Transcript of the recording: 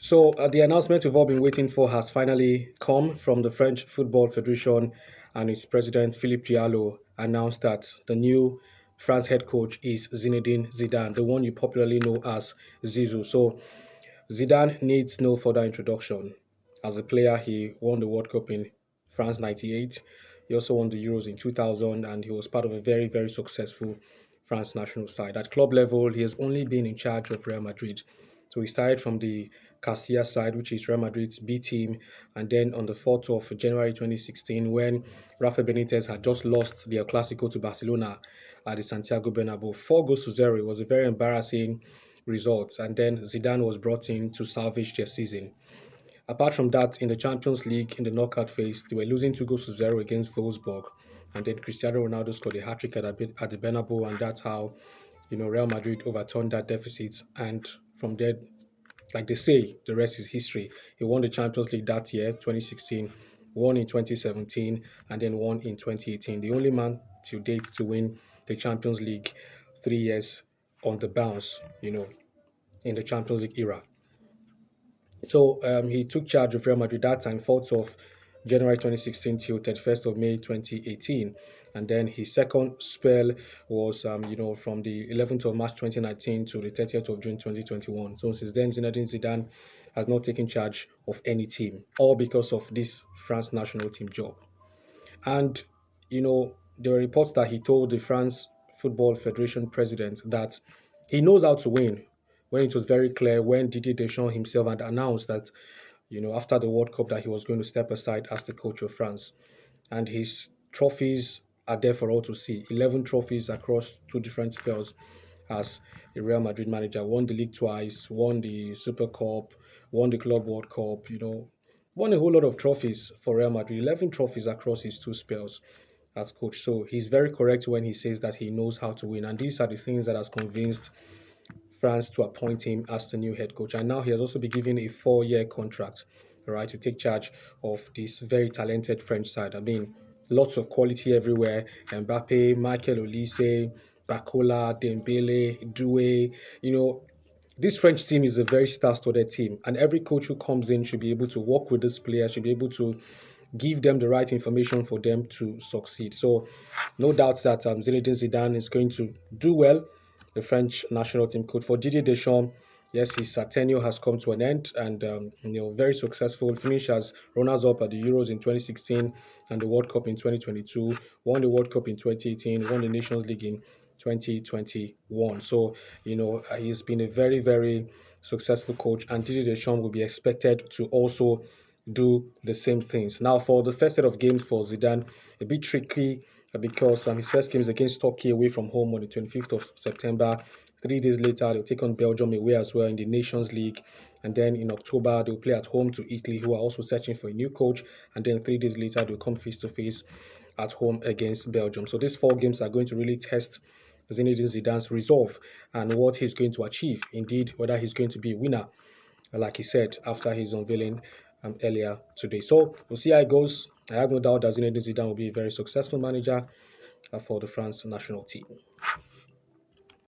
So the announcement we've all been waiting for has finally come from the French Football Federation, and its president Philippe Diallo announced that the new France head coach is Zinedine Zidane, the one you popularly know as Zizou. So Zidane needs no further introduction. As a player, he won the World Cup in France '98. He also won the Euros in 2000, and he was part of a very, very successful France national side. At club level, he has only been in charge of Real Madrid. So he started from the Castilla side, which is Real Madrid's B team, and then on the 4th of January 2016, when Rafa Benitez had just lost the El Clasico to Barcelona at the Santiago Bernabeu, 4 goals to 0. It was a very embarrassing result, and then Zidane was brought in to salvage their season. Apart from that, in the Champions League, in the knockout phase, they were losing 2 goals to 0 against Wolfsburg, and then Cristiano Ronaldo scored a hat trick at the Bernabeu, and that's how Real Madrid overturned that deficit. And from there, like they say, the rest is history. He won the Champions League that year, 2016, won in 2017, and then won in 2018. The only man to date to win the Champions League 3 years on the bounce, in the Champions League era. So he took charge of Real Madrid that time, 4th of January 2016 till 31st of May 2018. And then his second spell was, from the 11th of March 2019 to the 30th of June 2021. So since then, Zinedine Zidane has not taken charge of any team, all because of this France national team job. And, there were reports that he told the France Football Federation president that he knows how to win, when it was very clear when Didier Deschamps himself had announced that, after the World Cup, that he was going to step aside as the coach of France. And his trophies are there for all to see. 11 trophies across two different spells as a Real Madrid manager. Won the league twice, won the Super Cup, won the Club World Cup, won a whole lot of trophies for Real Madrid. 11 trophies across his two spells as coach. So he's very correct when he says that he knows how to win. And these are the things that has convinced France to appoint him as the new head coach. And now he has also been given a 4-year contract, right, to take charge of this very talented French side. I mean, lots of quality everywhere. Mbappe, Michael Olise, Bakola, Dembele, Doué. This French team is a very star-studded team, and every coach who comes in should be able to work with this player, should be able to give them the right information for them to succeed. So, no doubt that Zinedine Zidane is going to do well, the French national team coach. For Didier Deschamps, yes, his tenure has come to an end, and very successful. Finished as runners-up at the Euros in 2016 and the World Cup in 2022. Won the World Cup in 2018. Won the Nations League in 2021. So, he's been a very, very successful coach, and Didier Deschamps will be expected to also do the same things. Now, for the first set of games for Zidane, a bit tricky because his first game is against Turkey away from home on the 25th of September. 3 days later, they'll take on Belgium away as well in the Nations League. And then in October, they'll play at home to Italy, who are also searching for a new coach. And then 3 days later, they'll come face to face at home against Belgium. So these 4 games are going to really test Zinedine Zidane's resolve and what he's going to achieve. Indeed, whether he's going to be a winner, like he said after his unveiling earlier today. So we'll see how it goes. I have no doubt that Zinedine Zidane will be a very successful manager for the France national team.